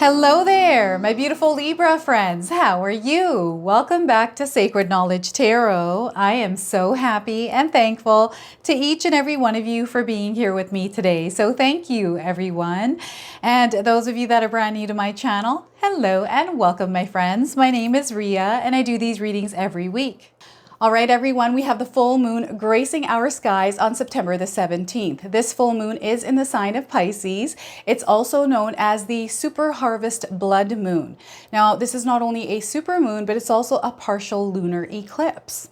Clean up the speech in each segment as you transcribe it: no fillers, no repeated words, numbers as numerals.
Hello there, my beautiful Libra friends. How are you? Welcome back to Sacred Knowledge Tarot. I am so happy and thankful to each and every one of you for being here with me today. So thank you, everyone. And those of you that are brand new to my channel, hello and welcome, my friends. My name is Ria and I do these readings every week. All right, everyone, we have the full moon gracing our skies on September the 17th. This full moon is in the sign of Pisces. It's also known as the super harvest blood moon. Now, this is not only a super moon, but it's also a partial lunar eclipse.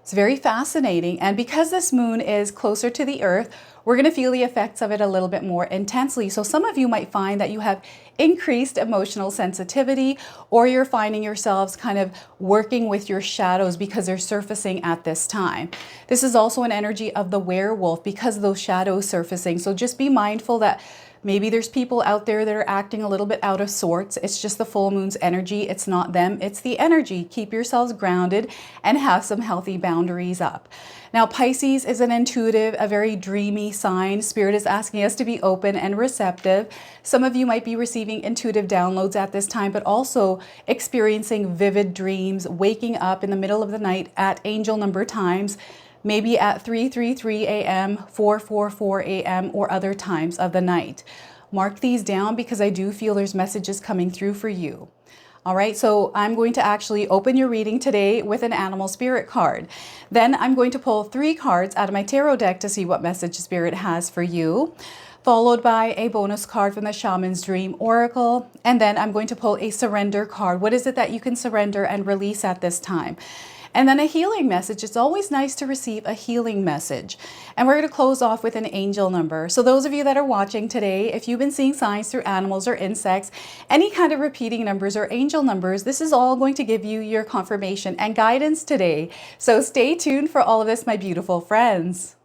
It's very fascinating. And because this moon is closer to the earth, we're going to feel the effects of it a little bit more intensely. So some of you might find that you have increased emotional sensitivity, or you're finding yourselves kind of working with your shadows because they're surfacing at this time. This is also an energy of the werewolf because of those shadows surfacing. So just be mindful that maybe there's people out there that are acting a little bit out of sorts. It's just the full moon's energy. It's not them, it's the energy. Keep yourselves grounded and have some healthy boundaries up. Now, Pisces is an intuitive, a very dreamy sign. Spirit is asking us to be open and receptive. Some of you might be receiving intuitive downloads at this time, but also experiencing vivid dreams, waking up in the middle of the night at angel number times, maybe at 3:33 a.m., 4:44 a.m., or other times of the night. Mark these down because I do feel there's messages coming through for you. All right, so I'm going to actually open your reading today with an animal spirit card. Then I'm going to pull 3 cards out of my tarot deck to see what message Spirit has for you, followed by a bonus card from the Shaman's Dream Oracle. And then I'm going to pull a surrender card. What is it that you can surrender and release at this time? And then a healing message. It's always nice to receive a healing message. And we're going to close off with an angel number. So those of you that are watching today, if you've been seeing signs through animals or insects, any kind of repeating numbers or angel numbers, this is all going to give you your confirmation and guidance today. So stay tuned for all of this, my beautiful friends.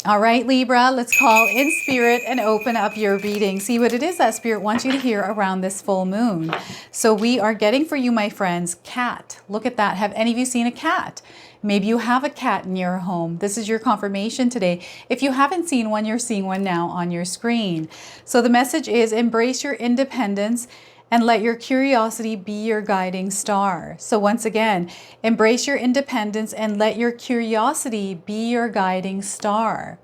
All right, Libra, let's call in Spirit and open up your reading. See what it is that Spirit wants you to hear around this full moon. So we are getting for you, my friends, cat. Look at that. Have any of you seen a cat? Maybe you have a cat in your home. This is your confirmation today. If you haven't seen one, you're seeing one now on your screen. So the message is embrace your independence and let your curiosity be your guiding star. So once again, embrace your independence and let your curiosity be your guiding star.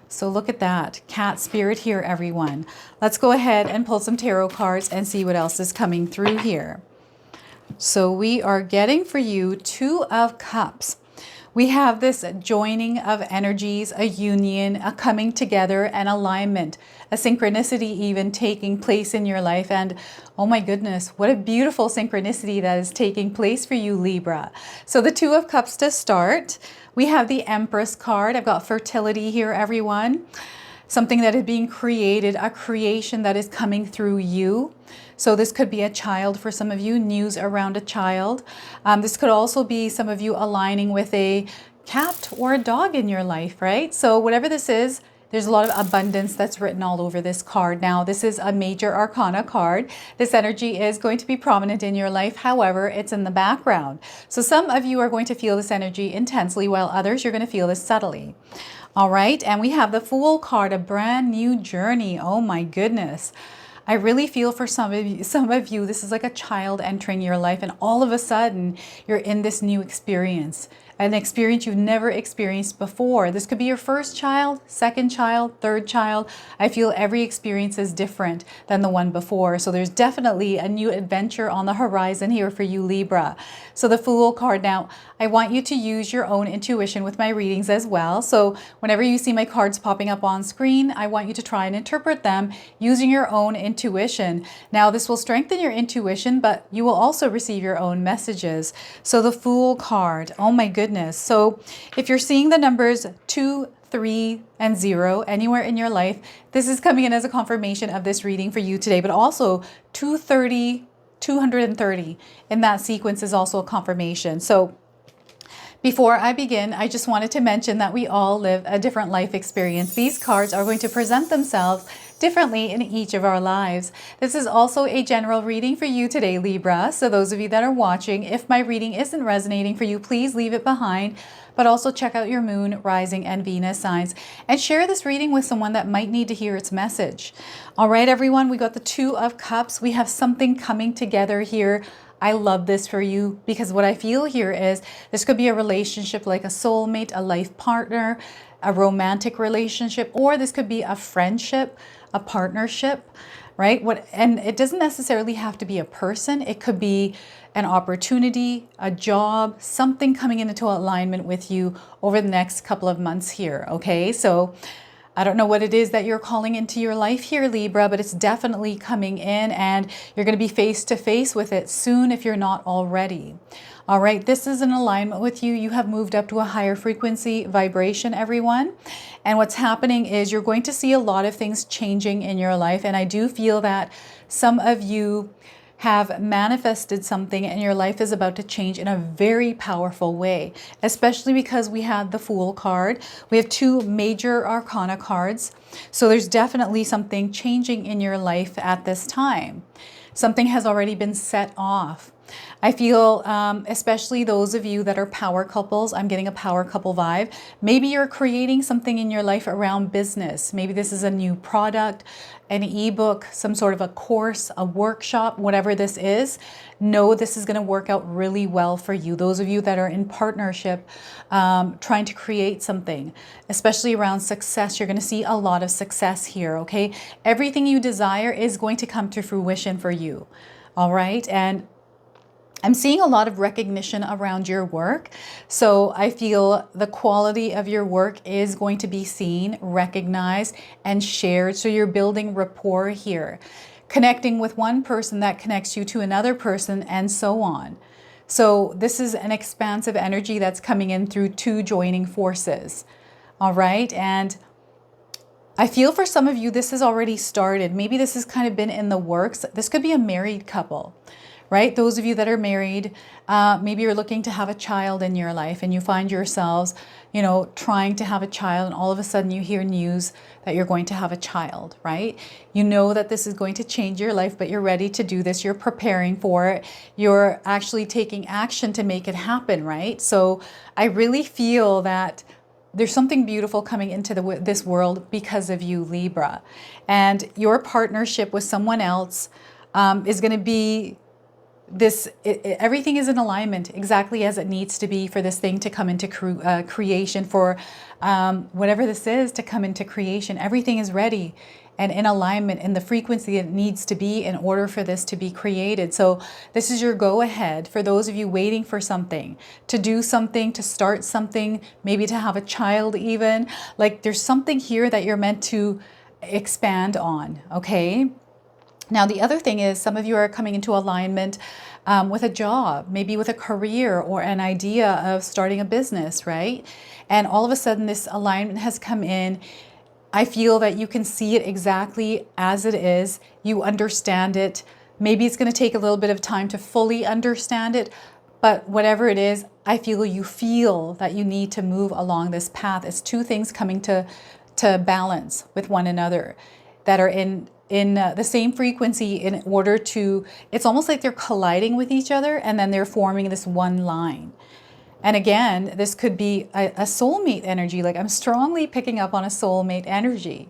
So look at that. Cat spirit here, everyone. Let's go ahead and pull some tarot cards and see what else is coming through here. So we are getting for you 2 of Cups. We have this joining of energies, a union, a coming together, an alignment, a synchronicity even taking place in your life. And oh my goodness, what a beautiful synchronicity that is taking place for you, Libra. So the 2 of Cups to start. We have the Empress card. I've got fertility here, everyone. Something that is being created, a creation that is coming through you. So this could be a child for some of you, news around a child. This could also be some of you aligning with a cat or a dog in your life, right? So whatever this is, there's a lot of abundance that's written all over this card. Now, this is a major arcana card. This energy is going to be prominent in your life. However, it's in the background. So some of you are going to feel this energy intensely, while others, you're going to feel this subtly. All right, and we have the Fool card, a brand new journey. Oh my goodness. I really feel for some of you, this is like a child entering your life, and all of a sudden you're in this new experience. An experience you've never experienced before. This could be your first child, second child, third child. I feel every experience is different than the one before. So there's definitely a new adventure on the horizon here for you, Libra. So the Fool card. Now, I want you to use your own intuition with my readings as well. So whenever you see my cards popping up on screen, I want you to try and interpret them using your own intuition. Now, this will strengthen your intuition, but you will also receive your own messages. So the Fool card. Oh my goodness. So if you're seeing the numbers 2, 3, and 0 anywhere in your life, this is coming in as a confirmation of this reading for you today, but also 230, 230 in that sequence is also a confirmation. So before I begin, I just wanted to mention that we all live a different life experience. These cards are going to present themselves differently in each of our lives. This is also a general reading for you today, Libra. So those of you that are watching, if my reading isn't resonating for you, please leave it behind. But also check out your moon, rising, and Venus signs and share this reading with someone that might need to hear its message. All right, everyone, we got the Two of Cups. We have something coming together here. I love this for you because what I feel here is this could be a relationship like a soulmate, a life partner, a romantic relationship, or this could be a friendship, a partnership, right? And it doesn't necessarily have to be a person. It could be an opportunity, a job, something coming into alignment with you over the next couple of months here, okay? So I don't know what it is that you're calling into your life here, Libra, but it's definitely coming in and you're going to be face to face with it soon if you're not already. All right, this is an alignment with you. You have moved up to a higher frequency vibration, everyone. And what's happening is you're going to see a lot of things changing in your life. And I do feel that some of you have manifested something and your life is about to change in a very powerful way, especially because we had the Fool card. We have two major arcana cards. So there's definitely something changing in your life at this time. Something has already been set off. I feel, especially those of you that are power couples, I'm getting a power couple vibe. Maybe you're creating something in your life around business. Maybe this is a new product, an ebook, some sort of a course, a workshop, whatever this is. Know this is going to work out really well for you. Those of you that are in partnership, trying to create something, especially around success, you're going to see a lot of success here, okay? Everything you desire is going to come to fruition for you, all right? And I'm seeing a lot of recognition around your work. So I feel the quality of your work is going to be seen, recognized, and shared. So you're building rapport here, connecting with one person that connects you to another person, and so on. So this is an expansive energy that's coming in through two joining forces. All right. And I feel for some of you, this has already started. Maybe this has kind of been in the works. This could be a married couple. Right? Those of you that are married, maybe you're looking to have a child in your life and you find yourselves, you know, trying to have a child and all of a sudden you hear news that you're going to have a child, right? You know that this is going to change your life, but you're ready to do this. You're preparing for it. You're actually taking action to make it happen, right? So I really feel that there's something beautiful coming into this world because of you, Libra. And your partnership with someone else is going to be everything is in alignment exactly as it needs to be for this thing to come into creation, for whatever this is to come into creation. Everything is ready and in alignment in the frequency it needs to be in order for this to be created. So this is your go ahead for those of you waiting for something, to do something, to start something, maybe to have a child even. Like there's something here that you're meant to expand on, okay? Now, the other thing is some of you are coming into alignment with a job, maybe with a career or an idea of starting a business, right? And all of a sudden this alignment has come in. I feel that you can see it exactly as it is. You understand it. Maybe it's going to take a little bit of time to fully understand it, but whatever it is, I feel you feel that you need to move along this path. It's two things coming to balance with one another that are in the same frequency in order to, it's almost like they're colliding with each other and then they're forming this one line. And again, this could be a soulmate energy. Like I'm strongly picking up on a soulmate energy.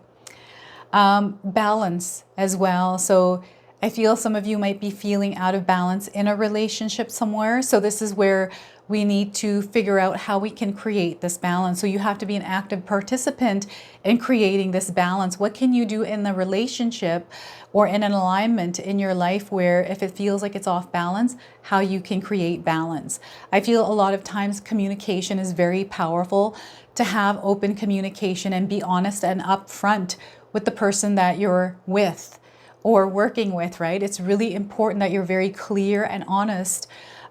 Balance as well. So I feel some of you might be feeling out of balance in a relationship somewhere. So this is where we need to figure out how we can create this balance. So you have to be an active participant in creating this balance. What can you do in the relationship or in an alignment in your life where if it feels like it's off balance, how you can create balance? I feel a lot of times communication is very powerful, to have open communication and be honest and upfront with the person that you're with or working with, right? It's really important that you're very clear and honest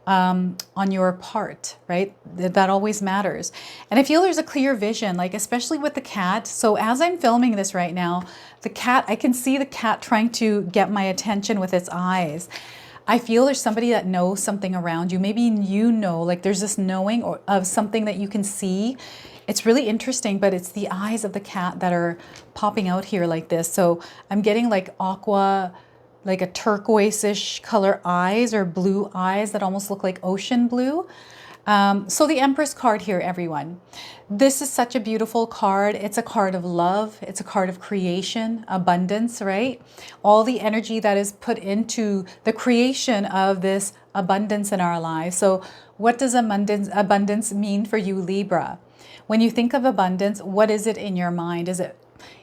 on your part, right? That always matters. And I feel there's a clear vision, like especially with the cat. So as I'm filming this right now, the cat, I can see the cat trying to get my attention with its eyes. I feel there's somebody that knows something around you. Maybe you know, like there's this knowing of something that you can see It's really interesting, but it's the eyes of the cat that are popping out here like this. So I'm getting like aqua, like a turquoise-ish color eyes or blue eyes that almost look like ocean blue. So the Empress card here, everyone. This is such a beautiful card. It's a card of love. It's a card of creation, abundance, right? All the energy that is put into the creation of this abundance in our lives. So what does abundance mean for you, Libra? When you think of abundance, what is it in your mind? Is it,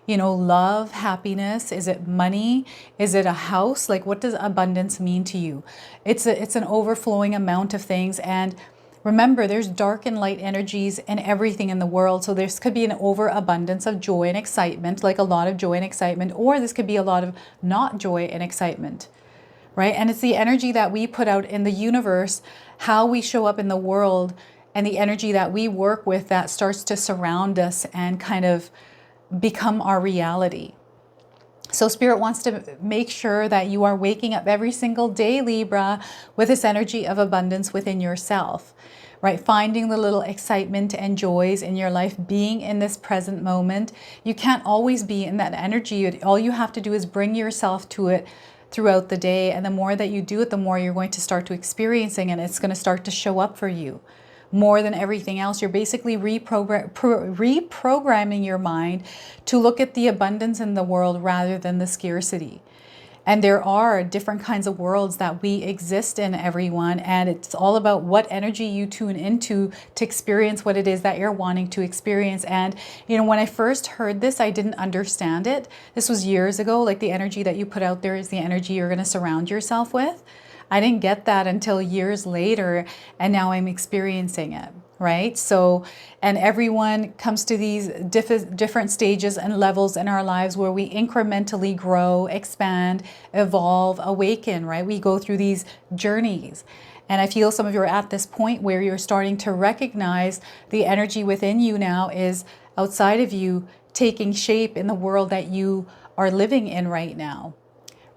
you know, love, happiness? Is it money? Is it a house? Like, what does abundance mean to you? It's an overflowing amount of things. And remember, there's dark and light energies in everything in the world. So this could be an overabundance of joy and excitement, like a lot of joy and excitement, or this could be a lot of not joy and excitement, right? And it's the energy that we put out in the universe, how we show up in the world, and the energy that we work with that starts to surround us and kind of become our reality. So Spirit wants to make sure that you are waking up every single day, Libra, with this energy of abundance within yourself, right? Finding the little excitement and joys in your life, being in this present moment. You can't always be in that energy. All you have to do is bring yourself to it throughout the day. And the more that you do it, the more you're going to start to experiencing, and it's going to start to show up for you. More than everything else, you're basically reprogramming your mind to look at the abundance in the world rather than the scarcity. And there are different kinds of worlds that we exist in, everyone. And it's all about what energy you tune into to experience what it is that you're wanting to experience. And, you know, when I first heard this, I didn't understand it. This was years ago. Like, the energy that you put out there is the energy you're going to surround yourself with. I didn't get that until years later, and now I'm experiencing it, right? So, and everyone comes to these different stages and levels in our lives where we incrementally grow, expand, evolve, awaken, right? We go through these journeys. And I feel some of you are at this point where you're starting to recognize the energy within you now is outside of you taking shape in the world that you are living in right now.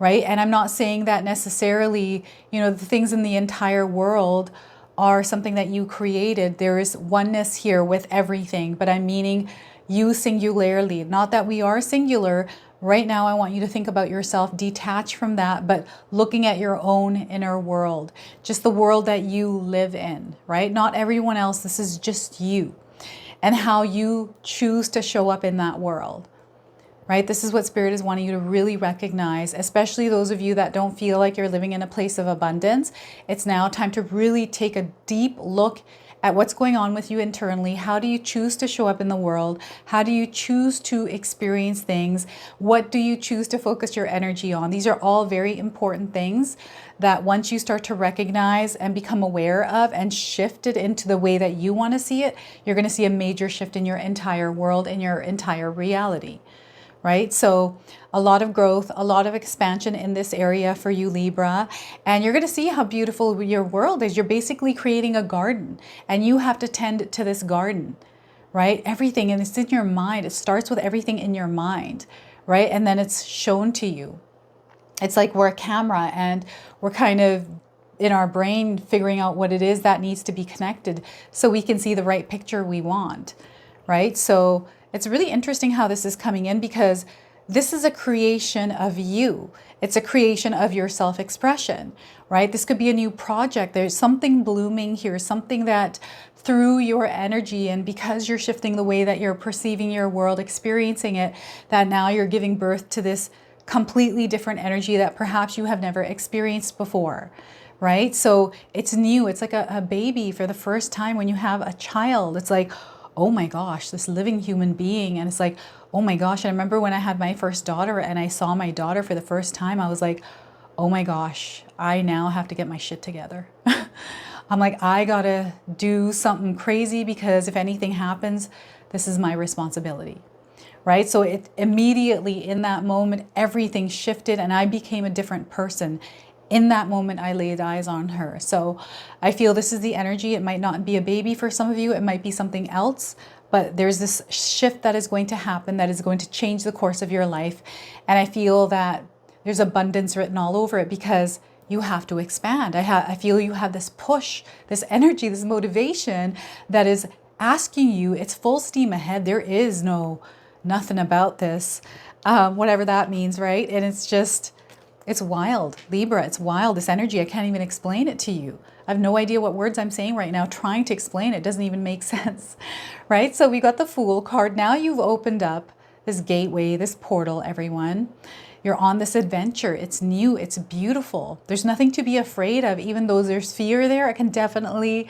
Right? And I'm not saying that necessarily, you know, the things in the entire world are something that you created. There is oneness here with everything, but I'm meaning you singularly. Not that we are singular. Right now, I want you to think about yourself, detach from that, but looking at your own inner world, just the world that you live in, right? Not everyone else. This is just you and how you choose to show up in that world. Right? This is what Spirit is wanting you to really recognize, especially those of you that don't feel like you're living in a place of abundance. It's now time to really take a deep look at what's going on with you internally. How do you choose to show up in the world? How do you choose to experience things? What do you choose to focus your energy on? These are all very important things that once you start to recognize and become aware of and shift it into the way that you want to see it, you're going to see a major shift in your entire world and your entire reality. Right? So a lot of growth, a lot of expansion in this area for you, Libra. And you're going to see how beautiful your world is. You're basically creating a garden, and you have to tend to this garden, right? Everything, and it's in your mind. It starts with everything in your mind, right? And then it's shown to you. It's like we're a camera, and we're kind of in our brain figuring out what it is that needs to be connected so we can see the right picture we want, right? So it's really interesting how this is coming in, because this is a creation of you. It's a creation of your self-expression, right? This could be a new project. There's something blooming here, something that through your energy and because you're shifting the way that you're perceiving your world, experiencing it, that now you're giving birth to this completely different energy that perhaps you have never experienced before, right? So it's new. It's like a baby for the first time when you have a child. It's like, oh my gosh, this living human being. And it's like, oh my gosh. And I remember when I had my first daughter and I saw my daughter for the first time, I was like, oh my gosh, I now have to get my shit together. I'm like, I gotta do something crazy, because if anything happens, this is my responsibility, right? So it immediately in that moment, everything shifted and I became a different person. In that moment, I laid eyes on her. So I feel this is the energy. It might not be a baby for some of you. It might be something else. But there's this shift that is going to happen that is going to change the course of your life. And I feel that there's abundance written all over it, because you have to expand. I feel you have this push, this energy, this motivation that is asking you, it's full steam ahead. There is nothing about this, whatever that means, right? And it's just, it's wild. Libra, it's wild, this energy. I can't even explain it to you. I have no idea what words I'm saying right now. Trying to explain it doesn't even make sense, right? So we got the Fool card. Now you've opened up this gateway, this portal, everyone. You're on this adventure. It's new. It's beautiful. There's nothing to be afraid of, even though there's fear there. I can definitely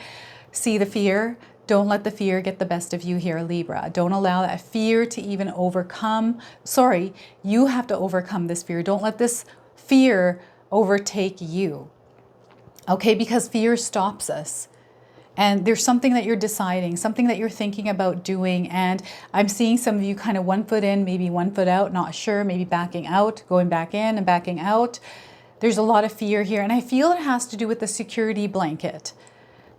see the fear. Don't let the fear get the best of you here, Libra. Don't allow that fear to even overcome. Sorry, you have to overcome this fear. Don't let this fear overtake you. Okay, because fear stops us. And there's something that you're deciding, something that you're thinking about doing. And I'm seeing some of you kind of 1 foot in, maybe 1 foot out, not sure, maybe backing out, going back in and backing out. There's a lot of fear here. And I feel it has to do with the security blanket.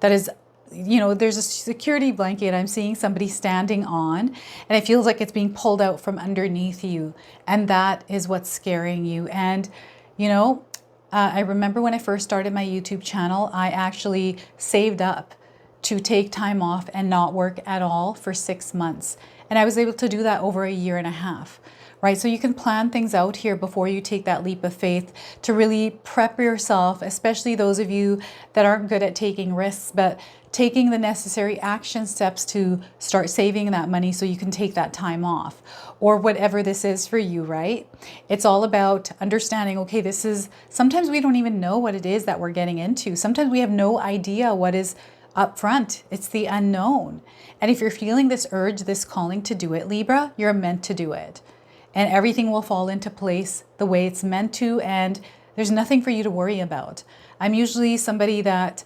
That is, you know, there's a security blanket I'm seeing somebody standing on, and it feels like it's being pulled out from underneath you. And that is what's scaring you. And, you know, I remember when I first started my YouTube channel, I actually saved up to take time off and not work at all for 6 months. And I was able to do that over a year and a half, right? So you can plan things out here before you take that leap of faith to really prep yourself, especially those of you that aren't good at taking risks, but taking the necessary action steps to start saving that money so you can take that time off, or whatever this is for you, right? It's all about understanding, okay, this is, sometimes we don't even know what it is that we're getting into. Sometimes we have no idea what is up front. It's the unknown. And if you're feeling this urge, this calling to do it, Libra, you're meant to do it. And everything will fall into place the way it's meant to, and there's nothing for you to worry about. I'm usually somebody that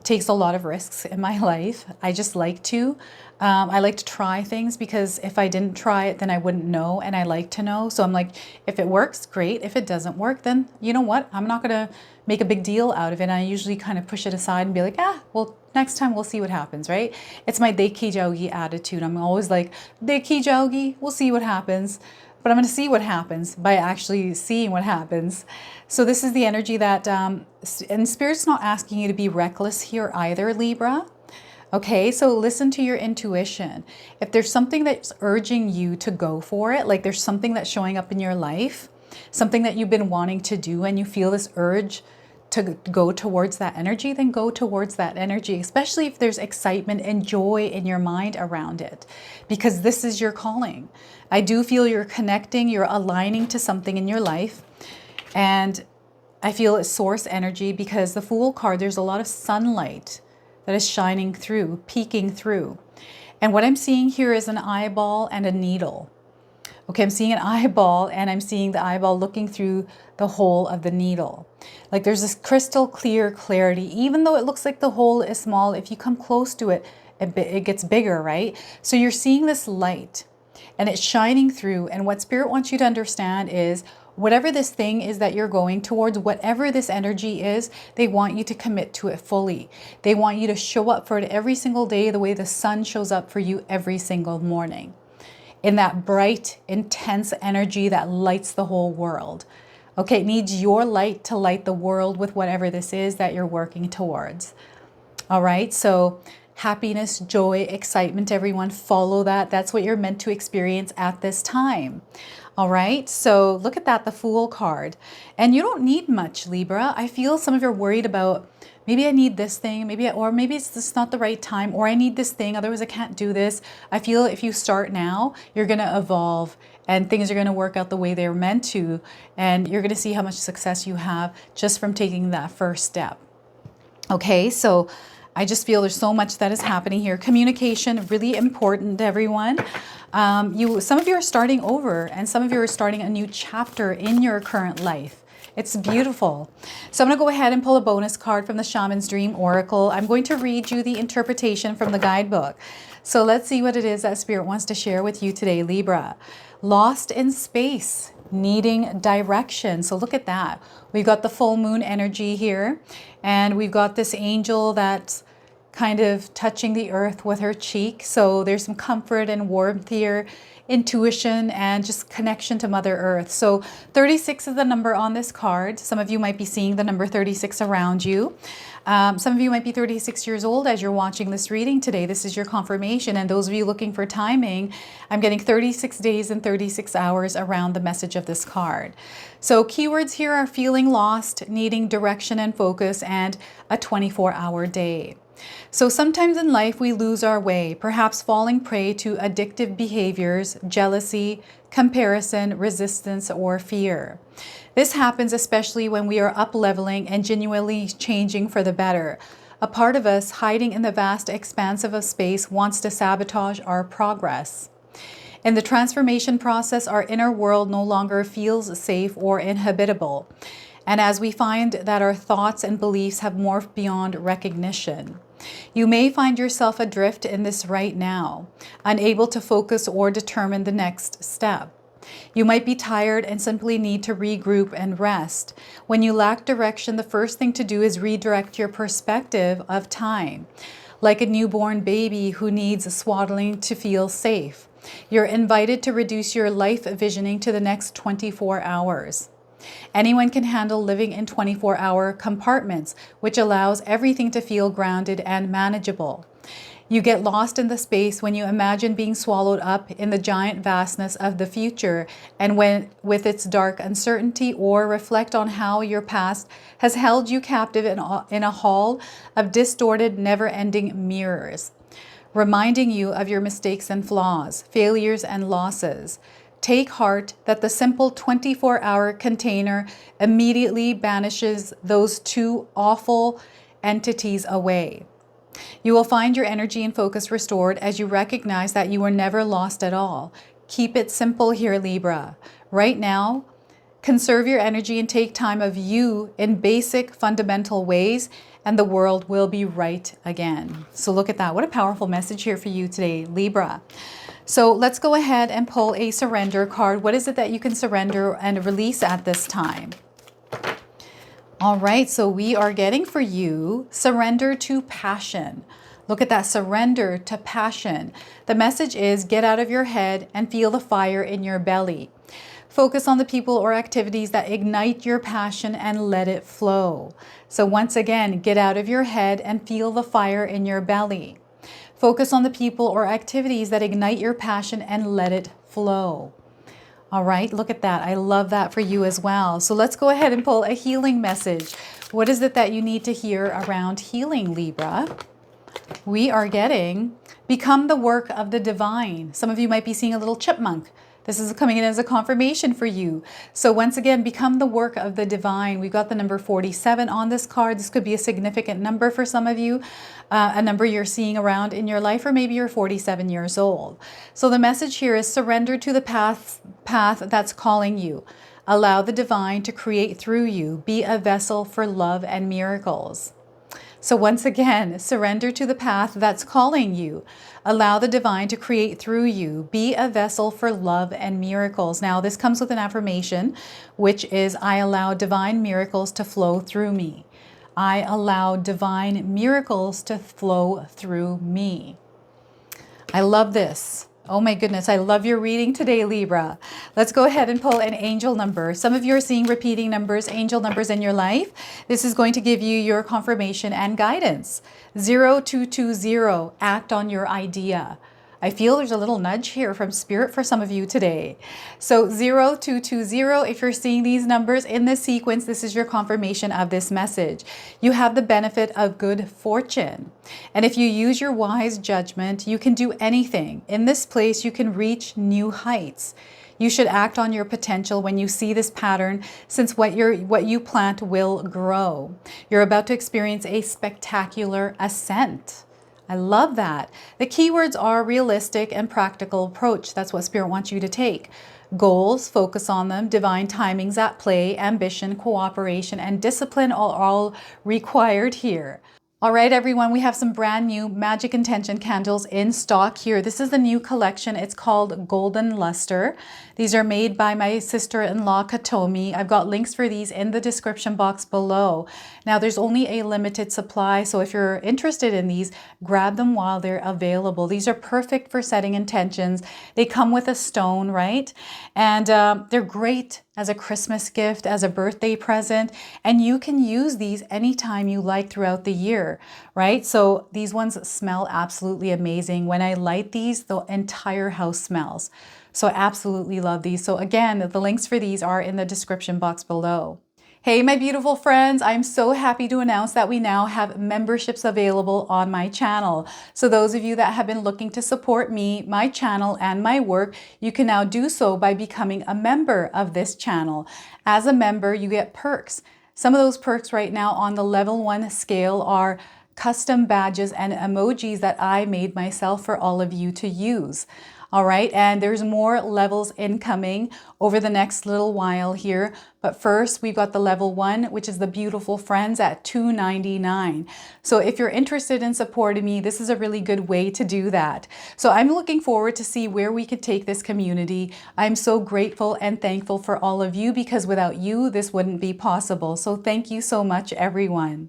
takes a lot of risks in my life. I just like to. I like to try things, because if I didn't try it, then I wouldn't know, and I like to know. So I'm like, if it works, great. If it doesn't work, then you know what? I'm not going to make a big deal out of it. I usually kind of push it aside and be like, well, next time we'll see what happens, right? It's my Deki Jogi attitude. I'm always like, Deki Jogi, we'll see what happens. But I'm going to see what happens by actually seeing what happens. So this is the energy that, and Spirit's not asking you to be reckless here either, Libra. Okay, so listen to your intuition. If there's something that's urging you to go for it, like there's something that's showing up in your life, something that you've been wanting to do, and you feel this urge to go towards that energy, then go towards that energy, especially if there's excitement and joy in your mind around it, because this is your calling. I do feel you're connecting, you're aligning to something in your life, and I feel it's source energy, because the Fool card, there's a lot of sunlight that is shining through, peeking through. And what I'm seeing here is an eyeball and a needle. Okay, I'm seeing an eyeball, and I'm seeing the eyeball looking through the hole of the needle. Like there's this crystal clear clarity. Even though it looks like the hole is small, if you come close to it, it gets bigger, right? So you're seeing this light, and it's shining through. And what Spirit wants you to understand is, whatever this thing is that you're going towards, whatever this energy is, they want you to commit to it fully. They want you to show up for it every single day the way the sun shows up for you every single morning, in that bright, intense energy that lights the whole world. Okay, it needs your light to light the world with whatever this is that you're working towards. All right, so happiness, joy, excitement, everyone, follow that. That's what you're meant to experience at this time. All right, so look at that, the Fool card. And you don't need much, Libra. I feel some of you are worried about, maybe I need this thing, or maybe it's just not the right time, or I need this thing, otherwise I can't do this. I feel if you start now, you're going to evolve, and things are going to work out the way they're meant to, and you're going to see how much success you have just from taking that first step. Okay, so I just feel there's so much that is happening here. Communication, really important, everyone. Some of you are starting over, and some of you are starting a new chapter in your current life. It's beautiful. So I'm going to go ahead and pull a bonus card from the Shaman's Dream Oracle. I'm going to read you the interpretation from the guidebook. So let's see what it is that Spirit wants to share with you today, Libra. Lost in space, needing direction. So look at that. We've got the full moon energy here, and we've got this angel that's kind of touching the earth with her cheek. So there's some comfort and warmth here, intuition, and just connection to Mother Earth. So 36 is the number on this card. Some of you might be seeing the number 36 around you. Some of you might be 36 years old as you're watching this reading today. This is your confirmation. And those of you looking for timing, I'm getting 36 days and 36 hours around the message of this card. So keywords here are feeling lost, needing direction and focus, and a 24-hour day. So sometimes in life we lose our way, perhaps falling prey to addictive behaviors, jealousy, comparison, resistance, or fear. This happens especially when we are up-leveling and genuinely changing for the better. A part of us hiding in the vast expanse of space wants to sabotage our progress. In the transformation process, our inner world no longer feels safe or inhabitable. And as we find that our thoughts and beliefs have morphed beyond recognition. You may find yourself adrift in this right now, unable to focus or determine the next step. You might be tired and simply need to regroup and rest. When you lack direction, the first thing to do is redirect your perspective of time. Like a newborn baby who needs swaddling to feel safe. You're invited to reduce your life visioning to the next 24 hours. Anyone can handle living in 24-hour compartments, which allows everything to feel grounded and manageable. You get lost in the space when you imagine being swallowed up in the giant vastness of the future and with its dark uncertainty, or reflect on how your past has held you captive in a hall of distorted, never-ending mirrors, reminding you of your mistakes and flaws, failures and losses. Take heart that the simple 24-hour container immediately banishes those two awful entities away. You will find your energy and focus restored as you recognize that you were never lost at all. Keep it simple here, Libra. Right now, conserve your energy and take time of you in basic, fundamental ways, and the world will be right again. So look at that. What a powerful message here for you today, Libra. So let's go ahead and pull a surrender card. What is it that you can surrender and release at this time? All right, so we are getting for you surrender to passion. Look at that, surrender to passion. The message is get out of your head and feel the fire in your belly. Focus on the people or activities that ignite your passion and let it flow. So once again, get out of your head and feel the fire in your belly. Focus on the people or activities that ignite your passion and let it flow. All right, look at that. I love that for you as well. So let's go ahead and pull a healing message. What is it that you need to hear around healing, Libra? We are getting become the work of the divine. Some of you might be seeing a little chipmunk. This is coming in as a confirmation for you. So once again, become the work of the divine. We've got the number 47 on this card. This could be a significant number for some of you, a number you're seeing around in your life, or maybe you're 47 years old. So the message here is surrender to the path that's calling you. Allow the divine to create through you. Be a vessel for love and miracles. So once again, surrender to the path that's calling you. Allow the divine to create through you. Be a vessel for love and miracles. Now, this comes with an affirmation, which is, I allow divine miracles to flow through me. I allow divine miracles to flow through me. I love this. Oh my goodness, I love your reading today, Libra. Let's go ahead and pull an angel number. Some of you are seeing repeating numbers, angel numbers in your life. This is going to give you your confirmation and guidance. 0220, act on your idea. I feel there's a little nudge here from Spirit for some of you today. So 0220, if you're seeing these numbers in this sequence, this is your confirmation of this message. You have the benefit of good fortune. And if you use your wise judgment, you can do anything. In this place, you can reach new heights. You should act on your potential when you see this pattern, since what you plant will grow. You're about to experience a spectacular ascent. I love that. The keywords are realistic and practical approach. That's what Spirit wants you to take. Goals, focus on them. Divine timings at play. Ambition, cooperation, and discipline are all required here. All right, everyone, we have some brand new Magic Intention candles in stock here. This is the new collection. It's called Golden Luster. These are made by my sister-in-law, Katomi. I've got links for these in the description box below. Now, there's only a limited supply, so if you're interested in these, grab them while they're available. These are perfect for setting intentions. They come with a stone, right? And they're great as a Christmas gift, as a birthday present, and you can use these anytime you like throughout the year, right? So these ones smell absolutely amazing. When I light these, the entire house smells. So I absolutely love these. So again, the links for these are in the description box below. Hey, my beautiful friends, I'm so happy to announce that we now have memberships available on my channel. So those of you that have been looking to support me, my channel, and my work, you can now do so by becoming a member of this channel. As a member, you get perks. Some of those perks right now on the level 1 scale are custom badges and emojis that I made myself for all of you to use. All right, and there's more levels incoming over the next little while here. But first, we've got the level 1, which is the Beautiful Friends at $2.99. So if you're interested in supporting me, this is a really good way to do that. So I'm looking forward to see where we can take this community. I'm so grateful and thankful for all of you because without you, this wouldn't be possible. So thank you so much, everyone.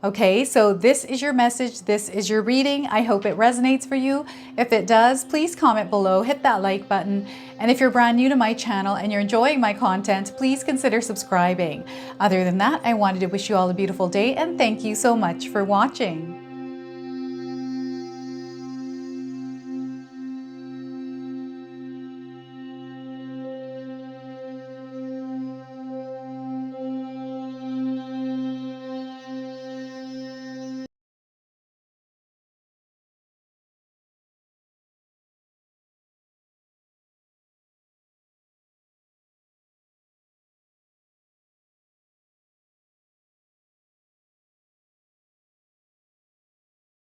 Okay, so this is your message, this is your reading. I hope it resonates for you. If it does, please comment below, hit that like button. And if you're brand new to my channel and you're enjoying my content, please consider subscribing. Other than that, I wanted to wish you all a beautiful day and thank you so much for watching.